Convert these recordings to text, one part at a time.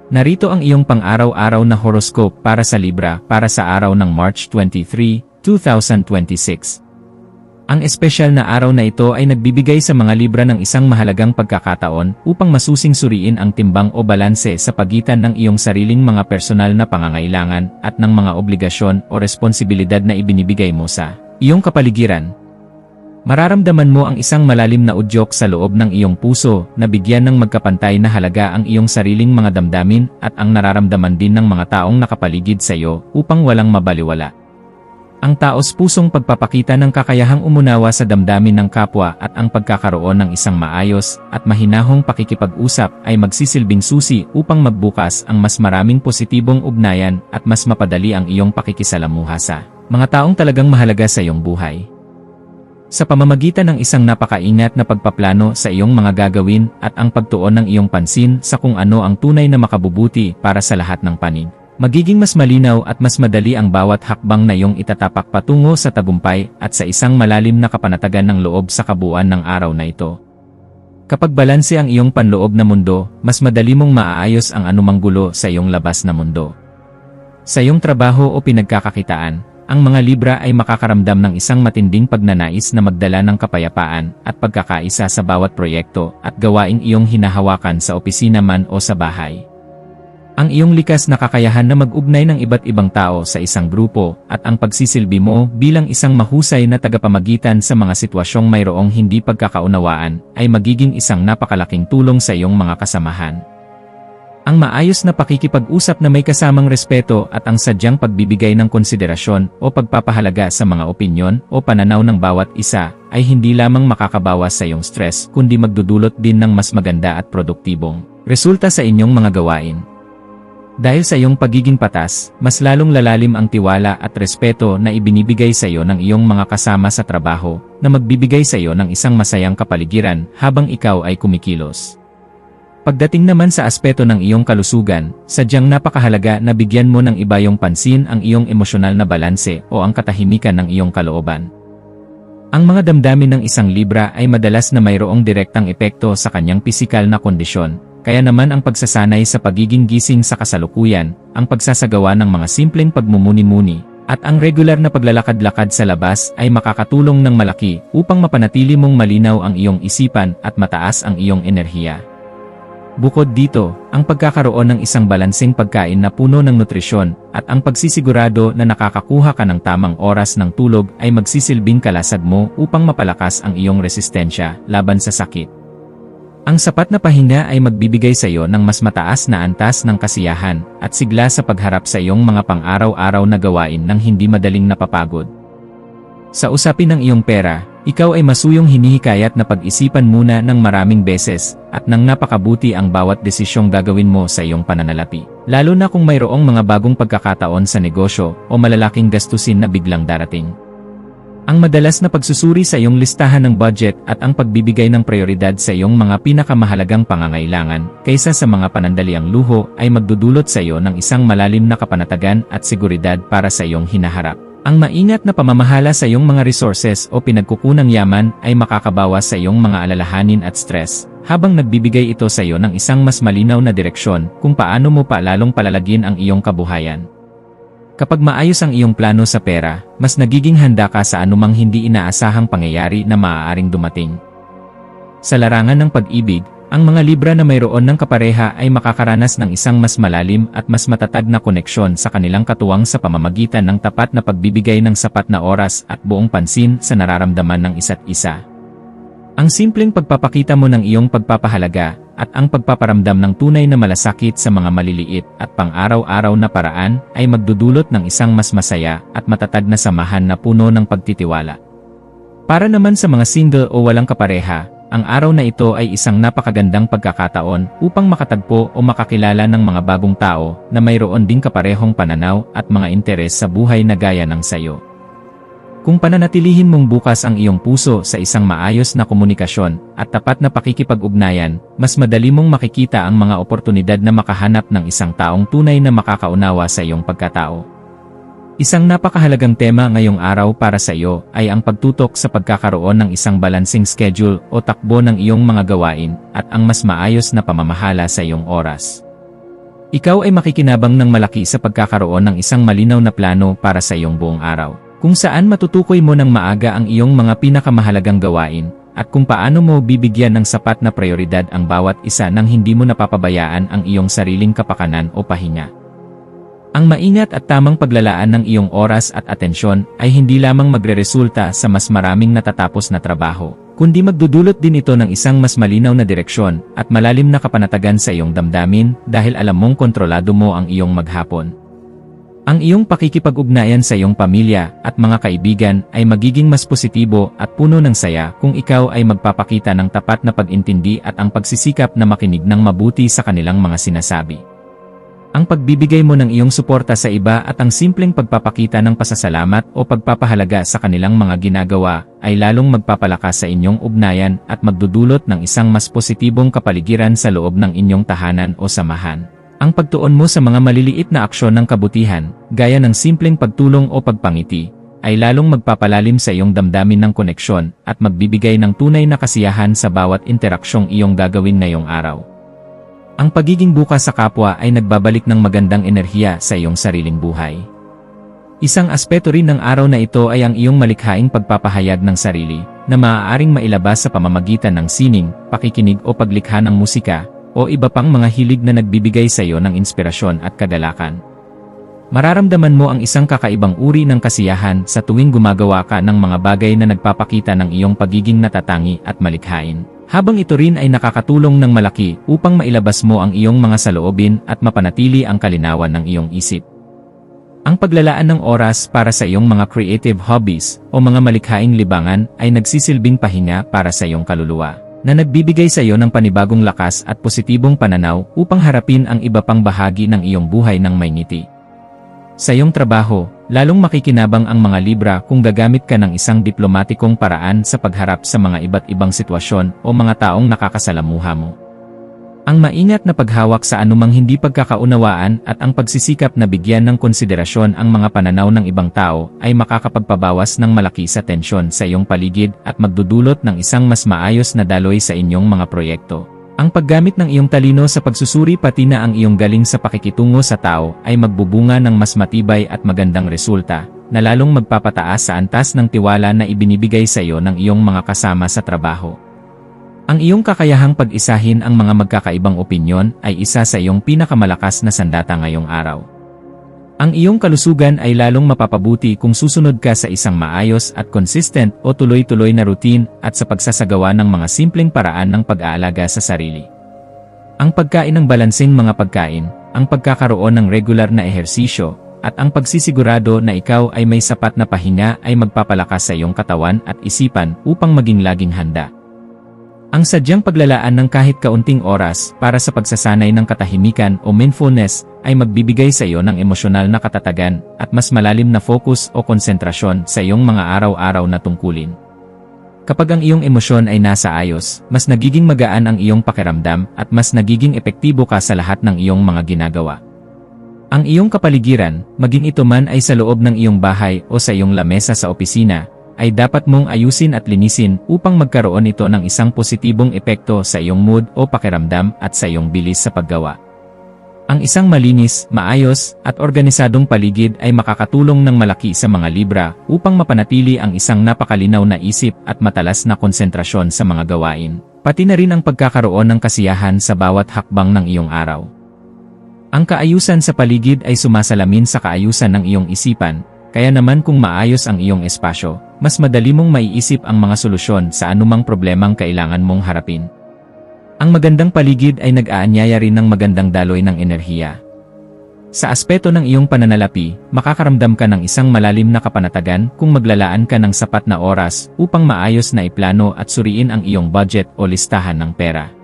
Narito ang iyong pang-araw-araw na horoscope para sa Libra para sa araw ng March 23, 2026. Ang espesyal na araw na ito ay nagbibigay sa mga Libra ng isang mahalagang pagkakataon upang masusing suriin ang timbang o balanse sa pagitan ng iyong sariling mga personal na pangangailangan at ng mga obligasyon o responsibilidad na ibinibigay mo sa iyong kapaligiran. Mararamdaman mo ang isang malalim na udyok sa loob ng iyong puso na bigyan ng magkapantay na halaga ang iyong sariling mga damdamin at ang nararamdaman din ng mga taong nakapaligid sa iyo upang walang mabaliwala. Ang taos-pusong pagpapakita ng kakayahang umunawa sa damdamin ng kapwa at ang pagkakaroon ng isang maayos at mahinahong pakikipag-usap ay magsisilbing susi upang magbukas ang mas maraming positibong ugnayan at mas mapadali ang iyong pakikisalamuha sa mga taong talagang mahalaga sa iyong buhay. Sa pamamagitan ng isang napakaingat na pagpaplano sa iyong mga gagawin at ang pagtuon ng iyong pansin sa kung ano ang tunay na makabubuti para sa lahat ng panig, magiging mas malinaw at mas madali ang bawat hakbang na iyong itatapak patungo sa tagumpay at sa isang malalim na kapanatagan ng loob sa kabuuan ng araw na ito. Kapag balanse ang iyong panloob na mundo, mas madali mong maaayos ang anumang gulo sa iyong labas na mundo. Sa iyong trabaho o pinagkakakitaan, ang mga Libra ay makakaramdam ng isang matinding pagnanais na magdala ng kapayapaan at pagkakaisa sa bawat proyekto at gawaing iyong hinahawakan sa opisina man o sa bahay. Ang iyong likas na kakayahan na mag-ugnay ng iba't ibang tao sa isang grupo at ang pagsisilbi mo bilang isang mahusay na tagapamagitan sa mga sitwasyong mayroong hindi pagkakaunawaan ay magiging isang napakalaking tulong sa iyong mga kasamahan. Ang maayos na pakikipag-usap na may kasamang respeto at ang sadyang pagbibigay ng konsiderasyon o pagpapahalaga sa mga opinyon o pananaw ng bawat isa ay hindi lamang makakabawas sa iyong stress kundi magdudulot din ng mas maganda at produktibong resulta sa inyong mga gawain. Dahil sa iyong pagiging patas, mas lalong lalalim ang tiwala at respeto na ibinibigay sa iyo ng iyong mga kasama sa trabaho na magbibigay sa iyo ng isang masayang kapaligiran habang ikaw ay kumikilos. Pagdating naman sa aspeto ng iyong kalusugan, sadyang napakahalaga na bigyan mo ng iba yung pansin ang iyong emosyonal na balanse o ang katahimikan ng iyong kalooban. Ang mga damdamin ng isang Libra ay madalas na mayroong direktang epekto sa kanyang pisikal na kondisyon, kaya naman ang pagsasanay sa pagiging gising sa kasalukuyan, ang pagsasagawa ng mga simpleng pagmumuni-muni, at ang regular na paglalakad-lakad sa labas ay makakatulong ng malaki upang mapanatili mong malinaw ang iyong isipan at mataas ang iyong enerhiya. Bukod dito, ang pagkakaroon ng isang balanseng pagkain na puno ng nutrisyon at ang pagsisigurado na nakakakuha ka ng tamang oras ng tulog ay magsisilbing kalasag mo upang mapalakas ang iyong resistensya laban sa sakit. Ang sapat na pahinga ay magbibigay sa iyo ng mas mataas na antas ng kasiyahan at sigla sa pagharap sa iyong mga pang-araw-araw na gawain ng hindi madaling napapagod. Sa usapin ng iyong pera, ikaw ay masuyong hinihikayat na pag-isipan muna ng maraming beses at nang napakabuti ang bawat desisyong gagawin mo sa iyong pananalapi, lalo na kung mayroong mga bagong pagkakataon sa negosyo o malalaking gastusin na biglang darating. Ang madalas na pagsusuri sa iyong listahan ng budget at ang pagbibigay ng prioridad sa iyong mga pinakamahalagang pangangailangan kaysa sa mga panandaliang luho ay magdudulot sa iyo ng isang malalim na kapanatagan at seguridad para sa iyong hinaharap. Ang maingat na pamamahala sa iyong mga resources o pinagkukunang yaman ay makakabawas sa iyong mga alalahanin at stress, habang nagbibigay ito sa iyo ng isang mas malinaw na direksyon kung paano mo pa lalong palalagin ang iyong kabuhayan. Kapag maayos ang iyong plano sa pera, mas nagiging handa ka sa anumang hindi inaasahang pangyayari na maaaring dumating. Sa larangan ng pag-ibig, ang mga Libra na mayroon ng kapareha ay makakaranas ng isang mas malalim at mas matatag na koneksyon sa kanilang katuwang sa pamamagitan ng tapat na pagbibigay ng sapat na oras at buong pansin sa nararamdaman ng isa't isa. Ang simpleng pagpapakita mo ng iyong pagpapahalaga at ang pagpaparamdam ng tunay na malasakit sa mga maliliit at pang-araw-araw na paraan ay magdudulot ng isang mas masaya at matatag na samahan na puno ng pagtitiwala. Para naman sa mga single o walang kapareha, ang araw na ito ay isang napakagandang pagkakataon upang makatagpo o makakilala ng mga bagong tao na mayroon ding kaparehong pananaw at mga interes sa buhay na gaya ng sayo. Kung pananatilihin mong bukas ang iyong puso sa isang maayos na komunikasyon at tapat na pakikipag-ugnayan, mas madali mong makikita ang mga oportunidad na makahanap ng isang taong tunay na makakaunawa sa iyong pagkatao. Isang napakahalagang tema ngayong araw para sa iyo ay ang pagtutok sa pagkakaroon ng isang balancing schedule o takbo ng iyong mga gawain at ang mas maayos na pamamahala sa iyong oras. Ikaw ay makikinabang ng malaki sa pagkakaroon ng isang malinaw na plano para sa iyong buong araw, kung saan matutukoy mo ng maaga ang iyong mga pinakamahalagang gawain, at kung paano mo bibigyan ng sapat na prioridad ang bawat isa nang hindi mo napapabayaan ang iyong sariling kapakanan o pahinga. Ang maingat at tamang paglalaan ng iyong oras at atensyon ay hindi lamang magreresulta sa mas maraming natatapos na trabaho, kundi magdudulot din ito ng isang mas malinaw na direksyon at malalim na kapanatagan sa iyong damdamin dahil alam mong kontrolado mo ang iyong maghapon. Ang iyong pakikipag-ugnayan sa iyong pamilya at mga kaibigan ay magiging mas positibo at puno ng saya kung ikaw ay magpapakita ng tapat na pag-intindi at ang pagsisikap na makinig ng mabuti sa kanilang mga sinasabi. Ang pagbibigay mo ng iyong suporta sa iba at ang simpleng pagpapakita ng pasasalamat o pagpapahalaga sa kanilang mga ginagawa ay lalong magpapalakas sa inyong ugnayan at magdudulot ng isang mas positibong kapaligiran sa loob ng inyong tahanan o samahan. Ang pagtuon mo sa mga maliliit na aksyon ng kabutihan, gaya ng simpleng pagtulong o pagpangiti, ay lalong magpapalalim sa iyong damdamin ng koneksyon at magbibigay ng tunay na kasiyahan sa bawat interaksyong iyong gagawin ngayong araw. Ang pagiging bukas sa kapwa ay nagbabalik ng magandang enerhiya sa iyong sariling buhay. Isang aspeto rin ng araw na ito ay ang iyong malikhaing pagpapahayag ng sarili, na maaaring mailabas sa pamamagitan ng sining, pakikinig o paglikha ng musika, o iba pang mga hilig na nagbibigay sa iyo ng inspirasyon at kagalakan. Mararamdaman mo ang isang kakaibang uri ng kasiyahan sa tuwing gumagawa ka ng mga bagay na nagpapakita ng iyong pagiging natatangi at malikhain. Habang ito rin ay nakakatulong ng malaki upang mailabas mo ang iyong mga saloobin at mapanatili ang kalinawan ng iyong isip. Ang paglalaan ng oras para sa iyong mga creative hobbies o mga malikhaing libangan ay nagsisilbing pahinga para sa iyong kaluluwa, na nagbibigay sa iyo ng panibagong lakas at positibong pananaw upang harapin ang iba pang bahagi ng iyong buhay ng may ngiti. Sa iyong trabaho, lalong makikinabang ang mga Libra kung gagamit ka ng isang diplomatikong paraan sa pagharap sa mga iba't ibang sitwasyon o mga taong nakakasalamuha mo. Ang maingat na paghawak sa anumang hindi pagkakaunawaan at ang pagsisikap na bigyan ng konsiderasyon ang mga pananaw ng ibang tao ay makakapagpabawas ng malaki sa tensyon sa iyong paligid at magdudulot ng isang mas maayos na daloy sa inyong mga proyekto. Ang paggamit ng iyong talino sa pagsusuri pati na ang iyong galing sa pakikitungo sa tao ay magbubunga ng mas matibay at magandang resulta, na lalong magpapataas sa antas ng tiwala na ibinibigay sa iyo ng iyong mga kasama sa trabaho. Ang iyong kakayahang pag-isahin ang mga magkakaibang opinyon ay isa sa iyong pinakamalakas na sandata ngayong araw. Ang iyong kalusugan ay lalong mapapabuti kung susunod ka sa isang maayos at consistent o tuloy-tuloy na routine at sa pagsasagawa ng mga simpleng paraan ng pag-aalaga sa sarili. Ang pagkain ng balanseng mga pagkain, ang pagkakaroon ng regular na ehersisyo, at ang pagsisigurado na ikaw ay may sapat na pahinga ay magpapalakas sa iyong katawan at isipan upang maging laging handa. Ang sadyang paglalaan ng kahit kaunting oras para sa pagsasanay ng katahimikan o mindfulness ay magbibigay sa iyo ng emosyonal na katatagan at mas malalim na focus o konsentrasyon sa iyong mga araw-araw na tungkulin. Kapag ang iyong emosyon ay nasa ayos, mas nagiging magaan ang iyong pakiramdam at mas nagiging epektibo ka sa lahat ng iyong mga ginagawa. Ang iyong kapaligiran, maging ito man ay sa loob ng iyong bahay o sa iyong lamesa sa opisina, ay dapat mong ayusin at linisin upang magkaroon ito ng isang positibong epekto sa iyong mood o pakiramdam at sa iyong bilis sa paggawa. Ang isang malinis, maayos, at organisadong paligid ay makakatulong ng malaki sa mga Libra upang mapanatili ang isang napakalinaw na isip at matalas na konsentrasyon sa mga gawain, pati na rin ang pagkakaroon ng kasiyahan sa bawat hakbang ng iyong araw. Ang kaayusan sa paligid ay sumasalamin sa kaayusan ng iyong isipan, kaya naman kung maayos ang iyong espasyo, mas madali mong maiisip ang mga solusyon sa anumang problemang kailangan mong harapin. Ang magandang paligid ay nag-aanyaya rin ng magandang daloy ng enerhiya. Sa aspeto ng iyong pananalapi, makakaramdam ka ng isang malalim na kapanatagan kung maglalaan ka ng sapat na oras upang maayos na iplano at suriin ang iyong budget o listahan ng pera.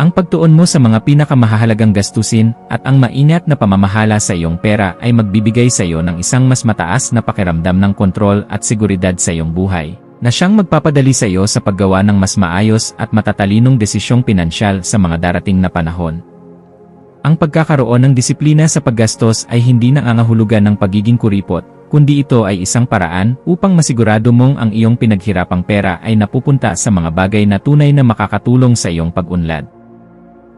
Ang pagtuon mo sa mga pinakamahalagang gastusin at ang maingat na pamamahala sa iyong pera ay magbibigay sa iyo ng isang mas mataas na pakiramdam ng kontrol at seguridad sa iyong buhay, na siyang magpapadali sa iyo sa paggawa ng mas maayos at matatalinong desisyong pinansyal sa mga darating na panahon. Ang pagkakaroon ng disiplina sa paggastos ay hindi nangangahulugan ng pagiging kuripot, kundi ito ay isang paraan upang masigurado mong ang iyong pinaghirapang pera ay napupunta sa mga bagay na tunay na makakatulong sa iyong pag-unlad.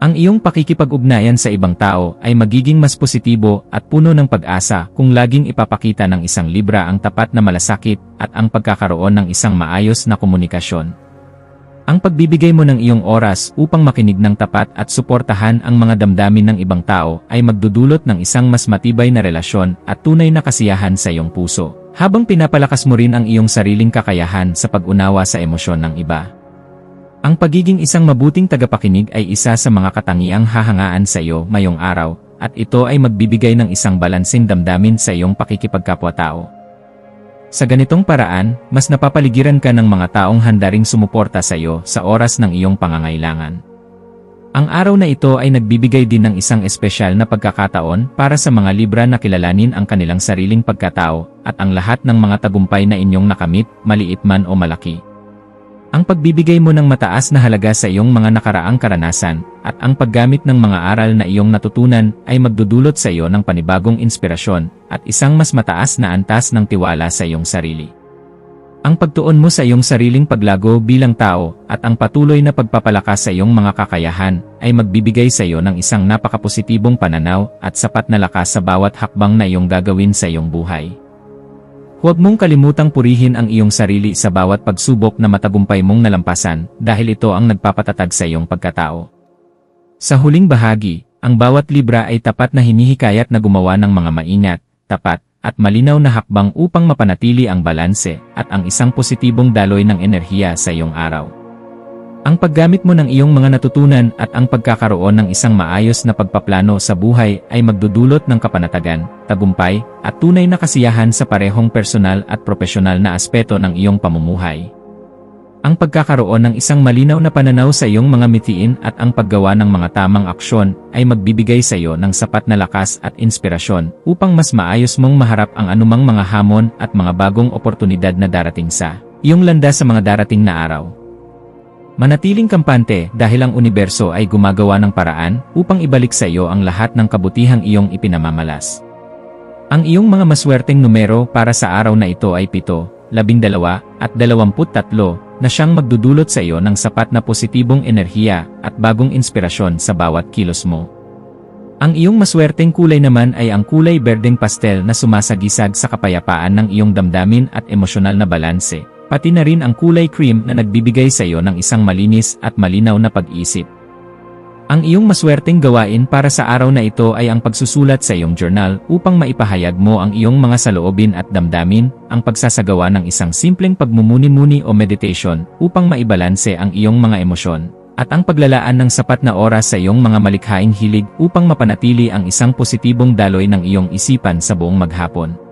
Ang iyong pakikipag-ugnayan sa ibang tao ay magiging mas positibo at puno ng pag-asa kung laging ipapakita ng isang Libra ang tapat na malasakit at ang pagkakaroon ng isang maayos na komunikasyon. Ang pagbibigay mo ng iyong oras upang makinig ng tapat at suportahan ang mga damdamin ng ibang tao ay magdudulot ng isang mas matibay na relasyon at tunay na kasiyahan sa iyong puso, habang pinapalakas mo rin ang iyong sariling kakayahan sa pag-unawa sa emosyon ng iba. Ang pagiging isang mabuting tagapakinig ay isa sa mga katangiang hahangaan sa iyo ngayong araw, at ito ay magbibigay ng isang balanseng damdamin sa iyong pakikipagkapwa-tao. Sa ganitong paraan, mas napapaligiran ka ng mga taong handa ring sumuporta sa iyo sa oras ng iyong pangangailangan. Ang araw na ito ay nagbibigay din ng isang espesyal na pagkakataon para sa mga Libra na kilalanin ang kanilang sariling pagkatao at ang lahat ng mga tagumpay na inyong nakamit, maliit man o malaki. Ang pagbibigay mo ng mataas na halaga sa iyong mga nakaraang karanasan at ang paggamit ng mga aral na iyong natutunan ay magdudulot sa iyo ng panibagong inspirasyon at isang mas mataas na antas ng tiwala sa iyong sarili. Ang pagtuon mo sa iyong sariling paglago bilang tao at ang patuloy na pagpapalakas sa iyong mga kakayahan ay magbibigay sa iyo ng isang napakapositibong pananaw at sapat na lakas sa bawat hakbang na iyong gagawin sa iyong buhay. Huwag mong kalimutang purihin ang iyong sarili sa bawat pagsubok na matagumpay mong nalampasan dahil ito ang nagpapatatag sa iyong pagkatao. Sa huling bahagi, ang bawat Libra ay tapat na hinihikayat na gumawa ng mga maingat, tapat, at malinaw na hakbang upang mapanatili ang balanse at ang isang positibong daloy ng enerhiya sa iyong araw. Ang paggamit mo ng iyong mga natutunan at ang pagkakaroon ng isang maayos na pagpaplano sa buhay ay magdudulot ng kapanatagan, tagumpay, at tunay na kasiyahan sa parehong personal at propesyonal na aspeto ng iyong pamumuhay. Ang pagkakaroon ng isang malinaw na pananaw sa iyong mga mitiin at ang paggawa ng mga tamang aksyon ay magbibigay sa iyo ng sapat na lakas at inspirasyon upang mas maayos mong maharap ang anumang mga hamon at mga bagong oportunidad na darating sa iyong landas sa mga darating na araw. Manatiling kampante dahil ang universo ay gumagawa ng paraan upang ibalik sa iyo ang lahat ng kabutihang iyong ipinamamalas. Ang iyong mga maswerteng numero para sa araw na ito ay 7, 12, at 23 na siyang magdudulot sa iyo ng sapat na positibong enerhiya at bagong inspirasyon sa bawat kilos mo. Ang iyong maswerteng kulay naman ay ang kulay berdeng pastel na sumasagisag sa kapayapaan ng iyong damdamin at emosyonal na balanse. Pati na rin ang kulay cream na nagbibigay sa iyo ng isang malinis at malinaw na pag-isip. Ang iyong maswerteng gawain para sa araw na ito ay ang pagsusulat sa iyong journal upang maipahayag mo ang iyong mga saloobin at damdamin, ang pagsasagawa ng isang simpleng pagmumuni-muni o meditation upang maibalanse ang iyong mga emosyon, at ang paglalaan ng sapat na oras sa iyong mga malikhaing hilig upang mapanatili ang isang positibong daloy ng iyong isipan sa buong maghapon.